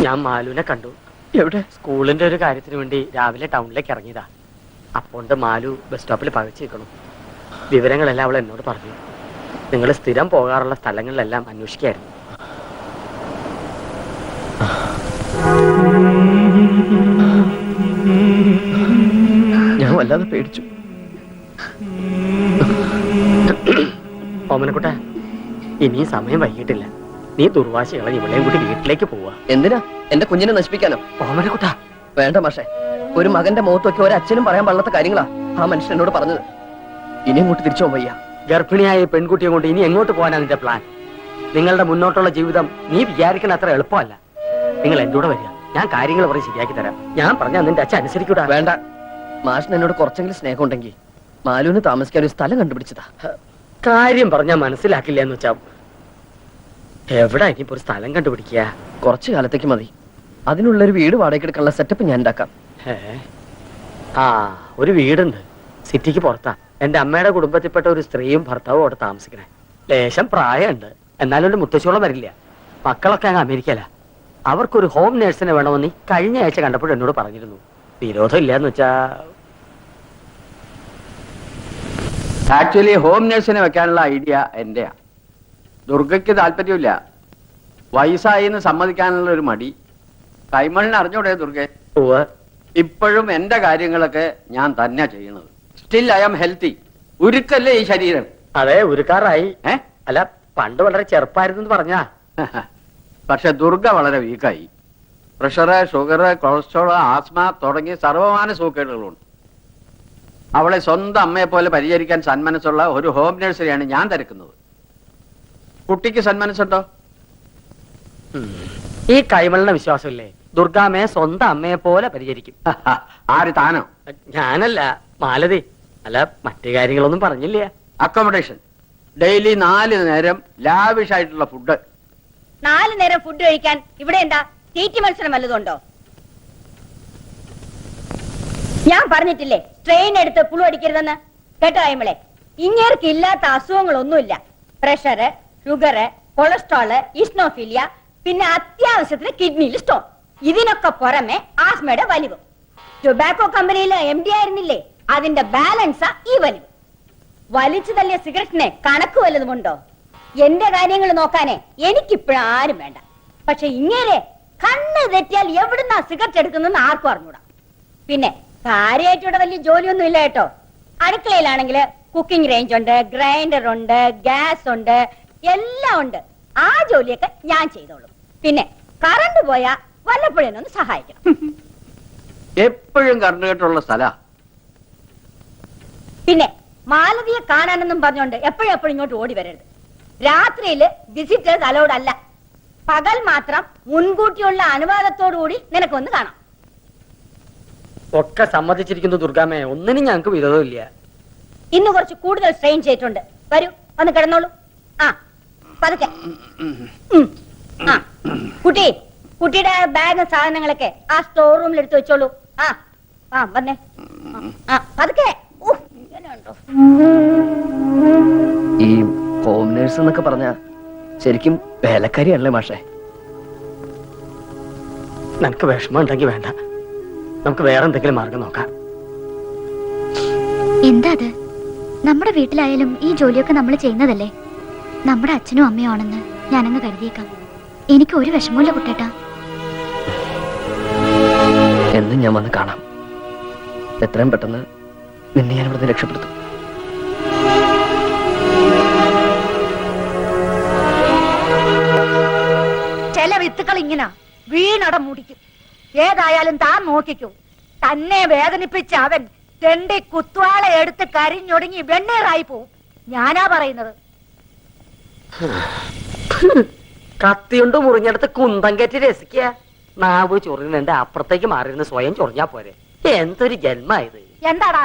ഞാൻ മാലുവിനെ കണ്ടു. എവിടെ? സ്കൂളിന്റെ ഒരു കാര്യത്തിന് വേണ്ടി രാവിലെ ടൗണിലേക്ക് ഇറങ്ങിയതാ. അപ്പോണ്ട് മാലു ബസ് സ്റ്റോപ്പിൽ പകച്ചു നിൽക്കണം. വിവരങ്ങളെല്ലാം അവൾ എന്നോട് പറഞ്ഞു. നിങ്ങൾ സ്ഥിരം പോകാറുള്ള സ്ഥലങ്ങളിലെല്ലാം അന്വേഷിക്കായിരുന്നു. ഞാൻ വല്ലാതെ പേടിച്ചു. ഓമനക്കുട്ട, ഇനിയും സമയം വൈകിട്ടില്ല. നീ ദുർവാശികളെ ഇവളെയും കൂടി വീട്ടിലേക്ക് പോവാ. എന്തിനാ? എന്റെ കുഞ്ഞിനെ നശിപ്പിക്കാനോ? ഓമനക്കുട്ട, വേണ്ട മാഷേ. ഒരു മകന്റെ മുഖത്തൊക്കെ ഒരച്ഛനും പറയാൻ പാടില്ലാത്ത കാര്യങ്ങളാ ആ മനുഷ്യൻ എന്നോട് പറഞ്ഞത്. ഇനി അങ്ങോട്ട് തിരിച്ചു പോകാൻ വയ്യ. ഗർഭിണിയായ പെൺകുട്ടിയെ കൊണ്ട് ഇനി എങ്ങോട്ട് പോകാനാ നിന്റെ പ്ലാൻ? നിങ്ങളുടെ മുന്നോട്ടുള്ള ജീവിതം നീ വിചാരിക്കണ അത്ര എളുപ്പമല്ല. നിങ്ങൾ എന്റെ കൂടെ വരിക, ഞാൻ കാര്യങ്ങൾ പറഞ്ഞ് ശരിയാക്കി തരാം. ഞാൻ പറഞ്ഞാൽ നിന്റെ അച്ഛൻ അനുസരിക്കൂടാ. വേണ്ട. മാഷിന് എന്നോട് കുറച്ചെങ്കിലും സ്നേഹം ഉണ്ടെങ്കിൽ മാലുവിന് താമസിക്കാൻ ഒരു സ്ഥലം കണ്ടുപിടിച്ചതാ. കാര്യം പറഞ്ഞാൽ മനസ്സിലാക്കില്ല എന്ന് വെച്ചാ എവിടെ ഇനിയിപ്പോ ഒരു സ്ഥലം കണ്ടുപിടിക്കുക? കുറച്ചു കാലത്തേക്ക് മതി. അതിനുള്ളൊരു വീട് വാടകയ്ക്ക് എടുക്കാനുള്ള സെറ്റപ്പ് ഞാൻ ഉണ്ടാക്കാം. ആ, ഒരു വീടുണ്ട് സിറ്റിക്ക് പുറത്താ. എന്റെ അമ്മയുടെ കുടുംബത്തിൽപ്പെട്ട ഒരു സ്ത്രീയും ഭർത്താവും അവിടെ താമസിക്കണേ. ലേശം പ്രായമുണ്ട്, എന്നാലും ഒരു മുത്തശ്ശോളം വരില്ല. മക്കളൊക്കെ അങ്ങ് അമേരിക്കല. അവർക്കൊരു ഹോം നേഴ്സിനെ വേണമെന്ന് കഴിഞ്ഞ ആഴ്ച കണ്ടപ്പോൾ എന്നോട് പറഞ്ഞിരുന്നു. വിരോധം ഇല്ലാന്ന് വെച്ചാ ആക്ച്വലി ഹോം നേഴ്സിനെ വെക്കാനുള്ള ഐഡിയ എന്റെയാ. ദുർഗയ്ക്ക് താല്പര്യമില്ല. വയസ്സായി എന്ന് സമ്മതിക്കാനുള്ള ഒരു മടി. കൈമളിനെ അറിഞ്ഞൂടെ ദുർഗെ? ഇപ്പോഴും എന്റെ കാര്യങ്ങളൊക്കെ ഞാൻ തന്നെ ചെയ്യുന്നത്. Still I am healthy. ഉരുക്കല്ലേ ഈ ശരീരം? അതെ, ഉരുക്കാറായി. അല്ല, പണ്ട് വളരെ ചെറുപ്പായിരുന്നു പറഞ്ഞാ. പക്ഷെ ദുർഗ വളരെ വീക്കായി. പ്രഷറ്, ഷുഗർ, കൊളസ്ട്രോൾ, ആസ്മ തുടങ്ങിയ സർവമാന സൂക്കേടുകളുണ്ട്. അവളെ സ്വന്തം അമ്മയെ പോലെ പരിചരിക്കാൻ സന്മനസ്സുള്ള ഒരു ഹോം നഴ്സറിയാണ് ഞാൻ തിരക്കുന്നത്. കുട്ടിക്ക് സന്മനസ്സുണ്ടോ? ഈ കൈമളിന്റെ വിശ്വാസമില്ലേ? ദുർഗാമ്മയെ സ്വന്തം അമ്മയെ പോലെ പരിചരിക്കും. ആര്, താനോ? ഞാനല്ല, മാലതി. അല്ല, മറ്റു കാര്യങ്ങളൊന്നും പറഞ്ഞില്ല. അക്കോമഡേഷൻ, ഡെയിലി 4 നേരം ലാവിഷ് ആയിട്ടുള്ള ഫുഡ്. 4 നേരം ഫുഡ് കഴിക്കാൻ ഇവിടെ എന്താ തീറ്റി മത്സരം വല്ലതുണ്ടോ? ഞാൻ പറഞ്ഞിട്ടില്ലേ ട്രെയിൻ എടുത്ത് പുളു അടിക്കരുതെന്ന്? കേട്ടോ അയ്മളെ, ഇങ്ങേർക്ക് ഇല്ലാത്ത അസുഖങ്ങളൊന്നുമില്ല. പ്രഷറ്, ഷുഗറ്, കൊളസ്ട്രോള്, ഇസ്നോഫീലിയ, പിന്നെ അത്യാവശ്യത്തിന് കിഡ്നിയിൽ സ്റ്റോൺ. ഇതിനൊക്കെ പുറമെ ആസ്മയുടെ വലിവ്. ടൊബാക്കോ കമ്പനിയിലെ MD ആയിരുന്നില്ലേ, അതിന്റെ ബാലൻസാ ഈ വലിവ്. വലിച്ചു തള്ളിയ സിഗരറ്റിനെ കണക്ക് വല്ലതുമുണ്ടോ? എന്റെ കാര്യങ്ങൾ നോക്കാനേ എനിക്കിപ്പോഴും ആരും വേണ്ട. പക്ഷെ ഇങ്ങനെ കണ്ണ് തെറ്റിയാൽ എവിടുന്നാ സിഗരറ്റ് എടുക്കുന്നെന്ന് ആർക്കും അറിഞ്ഞൂടാ. പിന്നെ കാര്യമായിട്ട് ഇവിടെ വലിയ ജോലിയൊന്നും ഇല്ല കേട്ടോ. അടുക്കളയിലാണെങ്കിൽ കുക്കിംഗ് റേഞ്ച് ഉണ്ട്, ഗ്രൈൻഡർ ഉണ്ട്, ഗ്യാസ് ഉണ്ട്, എല്ലാം ഉണ്ട്. ആ ജോലിയൊക്കെ ഞാൻ ചെയ്തോളും. പിന്നെ കറണ്ട് പോയാ വല്ലപ്പോഴൊന്ന് സഹായിക്കണം. എപ്പോഴും കറണ്ട് കേട്ടുള്ള സ്ഥല. പിന്നെ മാലതിയെ കാണാനെന്നും പറഞ്ഞോണ്ട് എപ്പോഴും ഇങ്ങോട്ട് ഓടി വരരുത്. രാത്രിയില് വിസിറ്റേഴ്സ് അലൗഡ് അല്ല. പകൽ മാത്രം മുൻകൂട്ടിയുള്ള അനുവാദത്തോടുകൂടി നിനക്കൊന്ന് കാണാം. ഒക്കെ സമ്മതിച്ചിരിക്കുന്നു ദുർഗാമ്മേ, ഒന്നിനും ഞങ്ങൾക്ക് വിരോധമില്ല. ഇന്ന് കുറച്ച് കൂടുതൽ സ്ട്രെയിൻ ചെയ്തിട്ടുണ്ട്. വരൂ, ഒന്ന് കിടന്നോളൂ. ആ, പതുക്കെ. ആ, കുട്ടിയുടെ ബാഗ് സാധനങ്ങളൊക്കെ ആ സ്റ്റോർ റൂമിൽ എടുത്തു വെച്ചോളൂ. ആ വന്നേ. ആ, പതുക്കെ. ഈ ഹോം നേഴ്സ് എന്നൊക്കെ പറഞ്ഞ ശരിക്കും വേലക്കാരിയല്ലേ മാഷേ? നിനക്ക് വിഷമം ഉണ്ടെങ്കിൽ വേണ്ട, നമുക്ക് വേറെ എന്തെങ്കിലും മാർഗം നോക്കാം. എന്താ അത്? നമ്മുടെ വീട്ടിലായാലും ഈ ജോലിയൊക്കെ നമ്മൾ ചെയ്യുന്നതല്ലേ. നമ്മുടെ അച്ഛനും അമ്മയും ആണെന്ന് ഞാനങ്ങ് കരുതിയേക്കാം. എനിക്ക് ഒരു വിഷമമില്ല കുട്ടേട്ടാ. എന്നും ഞാൻ വന്ന് കാണാം. എത്രയും പെട്ടെന്ന് നിന്നെ ഞാൻ ഇവിടുന്ന് രക്ഷപ്പെടുത്തും. ചില വിത്തുകൾ ഇങ്ങനെ വീണട മുടിക്കും. ഏതായാലും താൻ നോക്കിക്കൂ. തന്നെ വേദനിപ്പിച്ച അവൻ തെണ്ടി കുത്തുവാള എടുത്ത് കരിഞ്ഞൊടുങ്ങി വെണ്ണീറായി പോവും. ഞാനാ പറയുന്നത്. കത്തിയുണ്ട് മുറിഞ്ഞെടുത്ത് കുന്തം കയറ്റി രസിക്കുക. നാവ് ചൊറിഞ്ഞെന്റെ അപ്പുറത്തേക്ക് മാറിയിരുന്ന് സ്വയം ചൊറിഞ്ഞാ പോരെ. എന്തൊരു ജന്മായത്. എന്താടാ?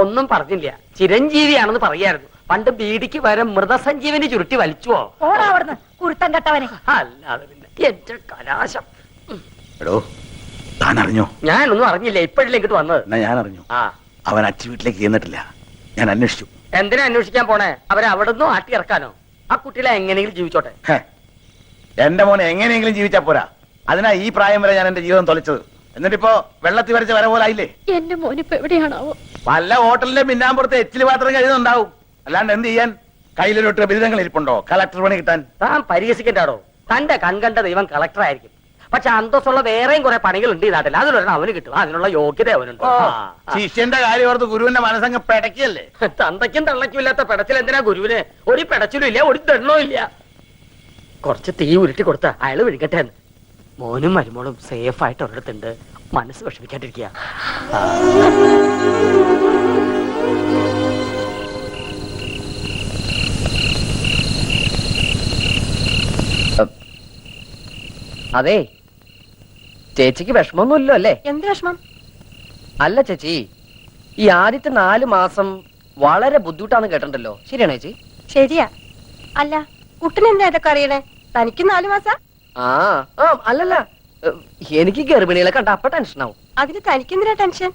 ഒന്നും പറഞ്ഞില്ല. ചിരഞ്ജീവിയാണെന്ന് പറയായിരുന്നു. പണ്ട് ബീഡിക്ക് വരെ മൃതസഞ്ജീവനി ചുരുട്ടി വലിച്ചുവോ? ഓടാ അവിടുന്ന് കുരുത്തം കെട്ടവനെ. അല്ലാതെ പിന്നെ എന്റെ കലാശം. എടോ, താൻ അറിഞ്ഞോ? ഞാനൊന്നും അറിഞ്ഞില്ല, ഇപ്പോഴല്ലേ ഇങ്ങോട്ട് വന്നത്. എന്നാ ഞാൻ അറിഞ്ഞു. അവൻ അച്ഛൻ വീട്ടിലേക്ക് ചെന്നിട്ടില്ല. ഞാൻ അന്വേഷിച്ചു. എന്തിനാ അന്വേഷിക്കാൻ പോണേ? അവരെ അവിടെ നിന്നും ആട്ടി ഇറക്കാനോ? ആ കുട്ടികളെ എങ്ങനെയെങ്കിലും ജീവിച്ചോട്ടെ. എന്റെ മോനെ എങ്ങനെയെങ്കിലും ജീവിച്ചാ പോരാ. അതിനാ ഈ പ്രായം വരെ ഞാൻ എന്റെ ജീവിതം തൊലച്ചത്. എന്നിട്ടിപ്പോ വെള്ളത്തിൽ വരച്ച വര പോലായില്ലേ? എന്റെ മോനിപ്പോ എവിടെയാണാവോ? വല്ല ഹോട്ടലിന്റെ മിന്നാമ്പുറത്ത് എച്ചില് പാത്രം കഴിയുന്നുണ്ടാവും. അല്ലാണ്ട് എന്ത് ചെയ്യാൻ? കയ്യിലൊരു ബിരുദങ്ങൾ ഇരിപ്പുണ്ടോ കളക്ടർ പണി കിട്ടാൻ? താൻ പരിഹസിക്കണ്ടാടോ. തന്റെ കൺകണ്ട ദൈവം കളക്ടർ ആയിരിക്കും. പക്ഷെ അന്തസ്സുള്ള വേറെയും കുറെ പണികളുണ്ട് ഈ നാട്ടിൽ. അതിലൊരെണ്ണം അവന് കിട്ടും. അതിനുള്ള യോഗ്യത അവനുണ്ട്. ശിഷ്യന്റെ കാര്യം ഓർത്ത് ഗുരുവിന്റെ മനസ്സങ്ങ് പെടക്കിയല്ലേ? തന്തയ്ക്കും തള്ളയ്ക്കും ഇല്ലാത്ത പെടച്ചിൽ എന്തിനാ ഗുരുവിന്? ഒരു പെടച്ചിലും ഇല്ല, ഒരു ദണ്ണവും ഇല്ല. കുറച്ച് തീ ഉരുട്ടി കൊടുത്ത അയാള് വിഴുകട്ടെ എന്ന്. മോനും മരുമോളും സേഫ് ആയിട്ട് ഒരിടത്തുണ്ട്. മനസ്സ് വിഷമിക്കാണ്ടിരിക്കുക. അതെ, ചേച്ചിക്ക് വിഷമമൊന്നുമില്ലോ അല്ലേ? എന്ത് വിഷമം? അല്ല ചേച്ചി, ഈ ആദ്യത്തെ 4 മാസം വളരെ ബുദ്ധിമുട്ടാന്ന് കേട്ടിട്ടുണ്ടല്ലോ, ശരിയാണോ ചേച്ചി? ശരിയാ. അല്ല, കുട്ടനെന്താ ഇതൊക്കെ അറിയണേ? തനിക്ക് 4 മാസം? ആ ആ അല്ലല്ല, എനിക്ക് ഗർഭിണികളെ കണ്ട അപ്പൊ ടെൻഷനാവും. അതിന് തനിക്കെന്തിനാ ടെൻഷൻ?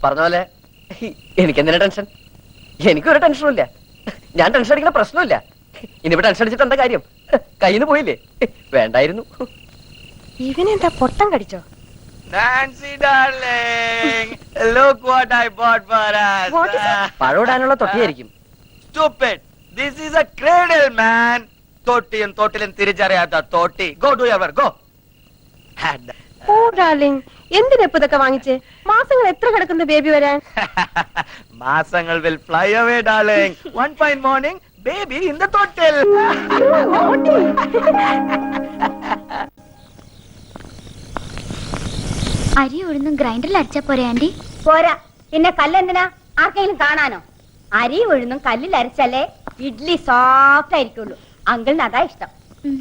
പറഞ്ഞ പോലെ എനിക്കെന്തിനാ ടെൻഷൻ? എനിക്കൊരു ടെൻഷനും ഇല്ല. ഞാൻ ടെൻഷൻ അടിക്കുന്ന പ്രശ്നമില്ല. ഇനിയിപ്പോ ടെൻഷൻ അടിച്ചിട്ട് എന്താ കാര്യം? കയ്യിൽ നിന്ന് പോയില്ലേ? വേണ്ടായിരുന്നു. ഇവനെന്താ പൊട്ടം കടിച്ചോ? Nancy darling, look what I bought for us. What is it? പഴമിടാനുള്ള തൊട്ടിയായിരിക്കും. Stupid. This is a cradle, man. തോട്ടിലും തിരിച്ചറിയാത്ത തോട്ടി. Go do your work, go. ഓ ഡാർലിംഗ്, എന്തിനാ ഇപ്പൊ ഇതൊക്കെ വാങ്ങിച്ചേ? മാസങ്ങൾ എത്ര കിടക്കുന്ന ബേബി വരാൻ? മാസങ്ങൾ will fly away, darling. One fine morning, baby in the തോട്ടിൽ. അരി ഉഴുന്നും ഗ്രൈൻഡറിൽ അരച്ചാ പോരെ ആന്റി? പോരാ, പിന്നെ കല്ലെന്തിനാ? ആർക്കെങ്കിലും കാണാനോ? അരി ഉഴുന്നും കല്ലിൽ അരച്ചാലേ ഇഡ്ലി സോഫ്റ്റ് ആയിരിക്കുള്ളൂ. അങ്കിളിന് അതാ ഇഷ്ടം. ഉം.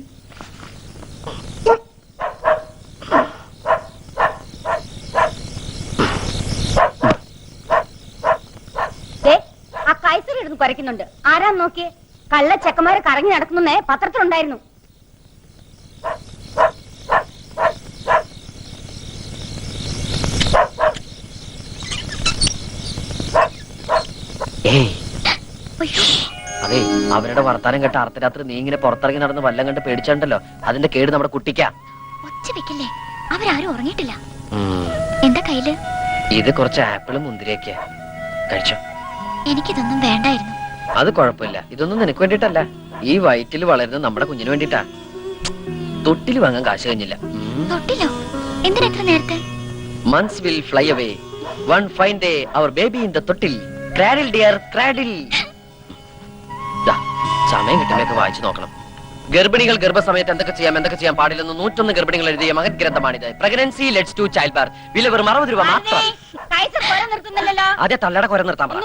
ആ കൈസർ ഇരുന്ന് കുരയ്ക്കുന്നുണ്ട്. ആരാന്ന് നോക്കിയേ. കള്ള ചെക്കന്മാര് കറങ്ങി നടക്കുന്നേ പത്രത്തിലുണ്ടായിരുന്നു. അതെ, അവരുടെ വർത്താനം കേട്ട അർദ്ധരാത്രി നീ ഇങ്ങനെ പുറത്തിറങ്ങി നടന്ന് വല്ലം കണ്ട് പേടിച്ചിട്ടുണ്ടല്ലോ, അതിന്റെ കേട് നമ്മുടെ കുട്ടിക്കാ. ഒച്ച വെക്കല്ലേ, അവരാരും ഉറങ്ങിയിട്ടില്ല. എന്താ കയ്യില്? ഇത് കുറച്ച് ആപ്പിളും മുന്തിരിയൊക്കെ കഴിച്ചോ. എനിക്കിതൊന്നും വേണ്ടായിരുന്നു. അത് കുഴപ്പമില്ല, ഇതൊന്നും നിനക്ക് വേണ്ടിട്ടല്ല, ഈ വയറ്റിൽ വളരുന്ന നമ്മുടെ കുഞ്ഞിന് വേണ്ടിട്ടാ. തൊട്ടിൽ വാങ്ങാൻ കാശ് കഴിഞ്ഞില്ല. തൊട്ടിലോ? എന്തിനാ എത്ര നേരത്തെ? Months will fly away. One fine day, our baby in the തൊട്ടിൽ. Cradle dear, cradle. സമയം കിട്ടുമ്പോഴൊക്കെ വായിച്ചു നോക്കണം. ഗർഭിണികൾ ഗർഭസമയത്ത് എന്തൊക്കെ ചെയ്യാൻ പാടില്ലെന്ന് 101 ഗർഭിണികൾ എഴുതിയ മഹൻ ഗ്രന്ഥമാണിത്. Pregnancy lets to childbirth. വില വെറും 60 രൂപ മാത്രം. അതെ, തള്ളയുടെ കുര നിർത്താൻ പറ.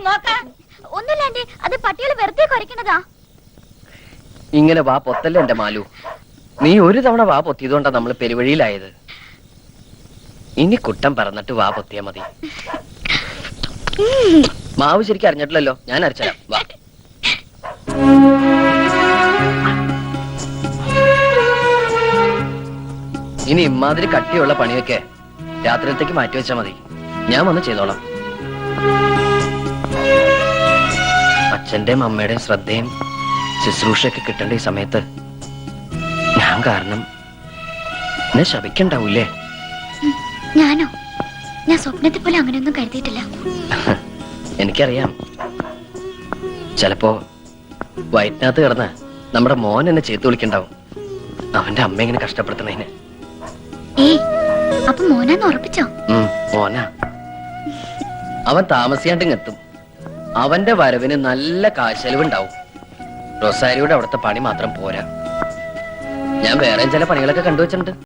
ഒന്നുമില്ല ആന്റി, അത് പട്ടികൾ വെറുതെ കുരയ്ക്കുന്നതാ. ഇങ്ങനെ വാ പൊത്തല്ലേ എന്റെ മാലു. നീ ഒരു തവണ വാ പൊത്തിയതുകൊണ്ടാ നമ്മൾ പെരുവഴിയിലായത്. ഇനി കുട്ടം പറന്നിട്ട് വാ പൊത്തിയാ മതി. മാവ് ശരിക്കും അറിഞ്ഞിട്ടില്ലല്ലോ, ഞാൻ അരച്ചരാം. വാ. ഇനി ഇമാതിരി കട്ടിയുള്ള പണിയൊക്കെ രാത്രിയിലത്തേക്ക് മാറ്റി വെച്ചാ മതി. ഞാൻ വന്ന് ചെയ്തോളാം. അച്ഛന്റെയും അമ്മയുടെയും ശ്രദ്ധയും ശുശ്രൂഷയൊക്കെ കിട്ടേണ്ട ഈ സമയത്ത് ഞാൻ കാരണം എന്നെ ശപിക്കണ്ടാവൂലേ? ഞാനോ? ഞാൻ സ്വപ്നത്തിൽ പോലും അങ്ങനെയൊന്നും കരുതിയിട്ടില്ല. എനിക്കറിയാം. ചിലപ്പോ വയറ്റിനകത്ത് കിടന്ന് നമ്മുടെ മോൻ എന്നെ ചേർത്ത് വിളിക്കണ്ടാവും, അവന്റെ അമ്മ ഇങ്ങനെ കഷ്ടപ്പെടുത്തണേന്. അപ്പൊ മോനാന്ന് ഉറപ്പിച്ചോ? മോനാ. അവൻ താമസിയാണ്ടിങ്ങെത്തും. അവന്റെ വരവിന് നല്ല കാശെലവുണ്ടാവും. റൊസാരിയുടെ അവിടുത്തെ പണി മാത്രം പോരാ, ഞാൻ വേറെ ചില പണികളൊക്കെ കണ്ടുവച്ചിട്ടുണ്ട്.